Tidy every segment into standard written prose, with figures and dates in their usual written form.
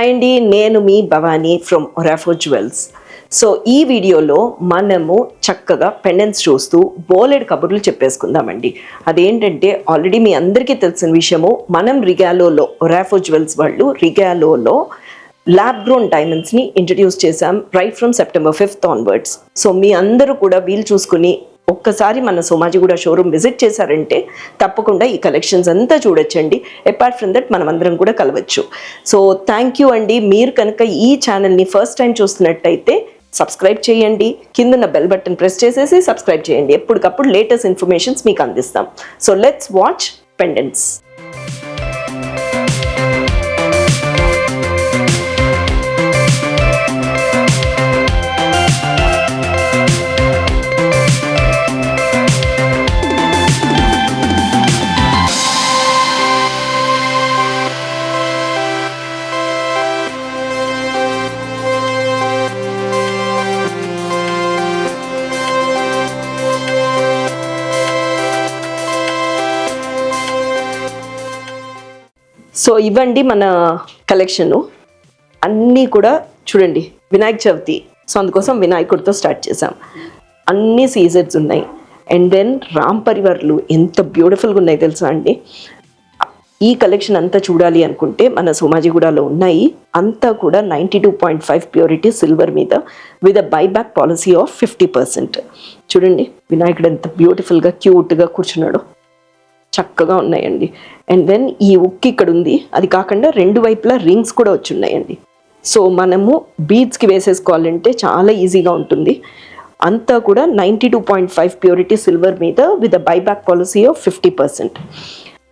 Hi అండి, నేను మీ Bhavani from Orafo jewels. So ఈ వీడియోలో మనము చక్కగా పెండెంట్స్ చూస్తూ బోలెడ్ కబుర్లు చెప్పేసుకుందామండి. అదేంటంటే ఆల్రెడీ మీ అందరికీ తెలిసిన విషయము, మనం రిగాలోలో ఒరాఫో జ్యువెల్స్ వాళ్ళు రిగాలోలో ల్యాబ్ గ్రోన్ డైమండ్స్ని ఇంట్రడ్యూస్ చేశాం right from September 5th onwards. So మీ అందరూ కూడా వీలు చూసుకుని ఒక్కసారి మన సోమాజిగూడ షోరూమ్ విజిట్ చేశారంటే తప్పకుండా ఈ కలెక్షన్స్ అంతా చూడొచ్చండి. అపార్ట్ ఫ్రమ్ దట్ మనం అందరం కూడా కలవచ్చు. సో థ్యాంక్ యూ అండి. మీరు కనుక ఈ ఛానల్ని ఫస్ట్ టైం చూస్తున్నట్టయితే సబ్స్క్రైబ్ చేయండి, కిందన్న బెల్ బటన్ ప్రెస్ చేసేసి సబ్స్క్రైబ్ చేయండి. ఎప్పటికప్పుడు లేటెస్ట్ ఇన్ఫర్మేషన్స్ మీకు అందిస్తాం. So let's watch pendants. So ఇవ్వండి మన కలెక్షను. అన్నీ కూడా చూడండి, వినాయక చవితి, సో అందుకోసం వినాయకుడితో స్టార్ట్ చేసాం. అన్ని సీజెడ్స్ ఉన్నాయి. అండ్ దెన్ రామ్ పరివార్లు ఎంత బ్యూటిఫుల్గా ఉన్నాయి తెలుసా అండి. ఈ కలెక్షన్ అంతా చూడాలి అనుకుంటే మన సోమాజిగూడలో ఉన్నాయి. అంతా కూడా 92.5 ప్యూరిటీ సిల్వర్ మీద with a buyback policy of 50%. చూడండి వినాయకుడు ఎంత బ్యూటిఫుల్గా క్యూట్గా కూర్చున్నాడు, చక్కగా ఉన్నాయండి. అండ్ దెన్ ఈ ఉక్కి ఇక్కడ ఉంది, అది కాకుండా రెండు వైపులా రింగ్స్ కూడా వచ్చి ఉన్నాయండి. సో మనము బీడ్స్కి వేసేసుకోవాలంటే చాలా ఈజీగా ఉంటుంది. అంతా కూడా 92.5 ప్యూరిటీ సిల్వర్ మీద with a buyback policy of 50%.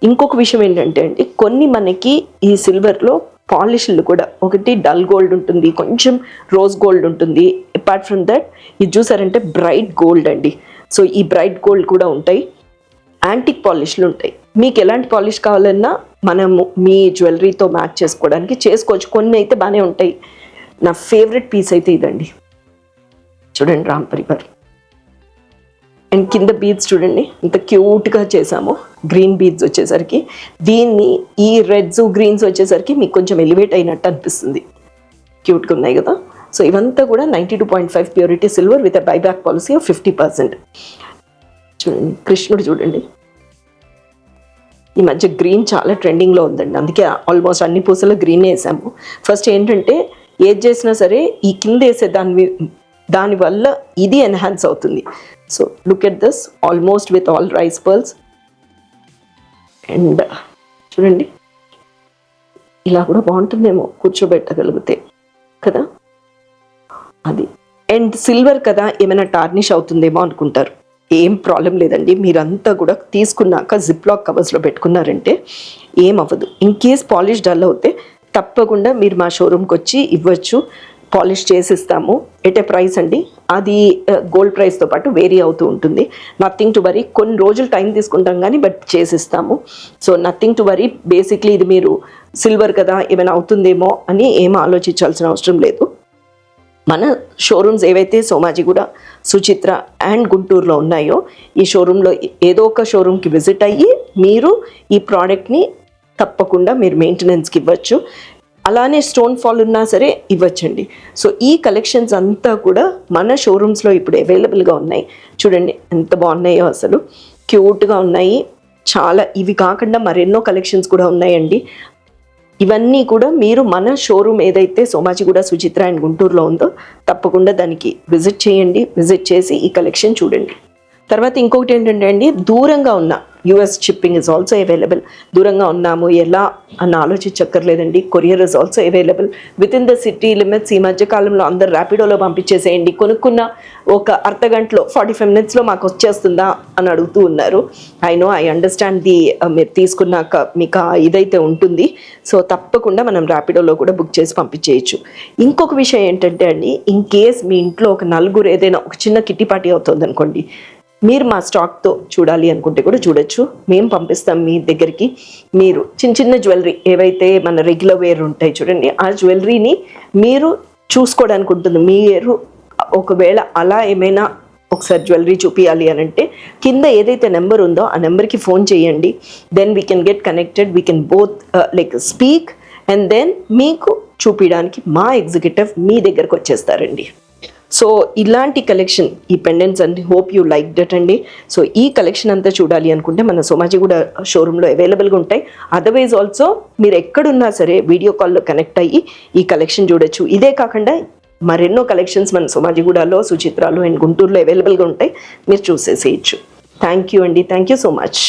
ఇంకొక విషయం ఏంటంటే అండి, కొన్ని మనకి ఈ సిల్వర్లో పాలిష్లు కూడా, ఒకటి డల్ గోల్డ్ ఉంటుంది, కొంచెం రోజ్ గోల్డ్ ఉంటుంది. అపార్ట్ ఫ్రమ్ దట్ ఇది చూసారంటే బ్రైట్ గోల్డ్ అండి. సో ఈ బ్రైట్ గోల్డ్ కూడా ఉంటాయి. యాంటిక్ పాలిష్లు ఉంటాయి. మీకు ఎలాంటి పాలిష్ కావాలన్నా మనము మీ జ్యువెలరీతో మ్యాచ్ చేసుకోవడానికి చేసుకోవచ్చు. కొన్ని అయితే బాగానే ఉంటాయి. నా ఫేవరెట్ పీస్ అయితే ఇదండి. చూడండి రామ్ పరివార్. అండ్ కింద బీడ్స్ చూడండి ఇంత క్యూట్గా చేసాము. గ్రీన్ బీడ్స్ వచ్చేసరికి, దీన్ని ఈ రెడ్స్ గ్రీన్స్ వచ్చేసరికి మీకు కొంచెం ఎలివేట్ అయినట్టు అనిపిస్తుంది. క్యూట్గా ఉన్నాయి కదా. సో ఇవంతా కూడా 92.5 purity silver with a buyback policy of 50%. చూడండి కృష్ణుడు చూడండి. ఈ మధ్య గ్రీన్ చాలా ట్రెండింగ్లో ఉందండి, అందుకే ఆల్మోస్ట్ అన్ని పూసలు గ్రీన్ వేసాము. ఫస్ట్ ఏంటంటే ఏది చేసినా సరే ఈ కింద వేసే దానివల్ల ఇది ఎన్హాన్స్ అవుతుంది. So look at this, almost with all rice pearls. And చూడండి ఇలా కూడా బాగుంటుందేమో కూర్చోబెట్టగలిగితే కదా అది. అండ్ సిల్వర్ కదా ఏమైనా టార్నిష్ అవుతుందేమో అనుకుంటారు. ఏం ప్రాబ్లం లేదండి. మీరంతా కూడా తీసుకున్నాక జిప్లాక్ కవర్స్లో పెట్టుకున్నారంటే ఏమవ్వదు. ఇన్ కేస్ పాలిష్ డల్ అవుతే తప్పకుండా మీరు మా షోరూమ్కి వచ్చి ఇవ్వచ్చు, పాలిష్ చేసిస్తాము. ఎట్ ఏ ప్రైస్ అండి, అది గోల్డ్ ప్రైస్తో పాటు వేరీ అవుతూ ఉంటుంది. Nothing to worry. కొన్ని రోజులు టైం తీసుకుంటాం కానీ బట్ చేసిస్తాము. So nothing to worry. Basically ఇది మీరు సిల్వర్ కదా ఏమైనా అవుతుందేమో అని ఏం ఆలోచించాల్సిన అవసరం లేదు. మన షోరూమ్స్ ఏవైతే సోమాజిగూడ, సుచిత్ర అండ్ గుంటూరులో ఉన్నాయో, ఈ షోరూంలో ఏదో ఒక షోరూమ్కి విజిట్ అయ్యి మీరు ఈ ప్రోడక్ట్ని తప్పకుండా మీరు మెయింటెనెన్స్కి ఇవ్వచ్చు. అలానే స్టోన్ ఫాల్ ఉన్నా సరే ఇవ్వచ్చండి. సో ఈ కలెక్షన్స్ అంతా కూడా మన షోరూమ్స్లో ఇప్పుడు అవైలబుల్గా ఉన్నాయి. చూడండి ఎంత బాగున్నాయో, అసలు క్యూట్గా ఉన్నాయి చాలా. ఇవి కాకుండా మరెన్నో కలెక్షన్స్ కూడా ఉన్నాయండి. ఇవన్నీ కూడా మీరు మన షోరూమ్ ఏదైతే సోమాజిగూడ, సుచిత్ర అండ్ గుంటూరులో ఉందో తప్పకుండా దానికి విజిట్ చేయండి. విజిట్ చేసి ఈ కలెక్షన్ చూడండి. తర్వాత ఇంకొకటి ఏంటంటే అండి, దూరంగా ఉన్న US shipping is also available. దూరంగా ఉన్నాము ఎలా అని ఆలోచించక్కర్లేదండి. Courier is also available within the city limits. ఈ మధ్య కాలంలో అందరు ర్యాపిడోలో పంపించేసేయండి, కొనుక్కున్న ఒక అర్ధ గంటలో 45 minutesలో మాకు వచ్చేస్తుందా అని అడుగుతూ ఉన్నారు. ఐ అండర్స్టాండ్ ది, మీరు తీసుకున్నాక మీకు ఇదైతే ఉంటుంది. సో తప్పకుండా మనం ర్యాపిడోలో కూడా బుక్ చేసి పంపించేయచ్చు. ఇంకొక విషయం ఏంటంటే అండి, ఇన్ కేస్ మీ ఇంట్లో ఒక నలుగురు ఏదైనా ఒక చిన్న కిట్టి పార్టీ అవుతుంది అనుకోండి, మీరు మా స్టాక్తో చూడాలి అనుకుంటే కూడా చూడొచ్చు. మేము పంపిస్తాం మీ దగ్గరికి. మీరు చిన్న చిన్న జ్యువెలరీ ఏవైతే మన రెగ్యులర్ వేర్ ఉంటాయి చూడండి, ఆ జ్యువెలరీని మీరు చూసుకోవడానికి ఉంటుంది. మీరు ఒకవేళ అలా ఏమైనా ఒకసారి జ్యువెలరీ చూపించాలి అని అంటే కింద ఏదైతే నెంబర్ ఉందో ఆ నెంబర్కి ఫోన్ చేయండి. Then we can get connected. We can both like speak and then మీకు చూపించడానికి మా ఎగ్జిక్యూటివ్ మీ దగ్గరకు వచ్చేస్తారండి. సో ఇలాంటి కలెక్షన్, ఈ పెండెంట్స్ అండి, హోప్ యూ లైక్ దట్ అండి. సో ఈ కలెక్షన్ అంతా చూడాలి అనుకుంటే మన సోమాజిగూడ షోరూంలో అవైలబుల్గా ఉంటాయి. అదర్వైజ్ ఆల్సో మీరు ఎక్కడున్నా సరే వీడియో కాల్లో కనెక్ట్ అయ్యి ఈ కలెక్షన్ చూడొచ్చు. ఇదే కాకుండా మరెన్నో కలెక్షన్స్ మన సోమాజిగూడలో, సుచిత్రాలో అండ్ గుంటూరులో అవైలబుల్గా ఉంటాయి, మీరు చూసేసేయచ్చు. థ్యాంక్ యూ అండి, థ్యాంక్ యూ సో మచ్.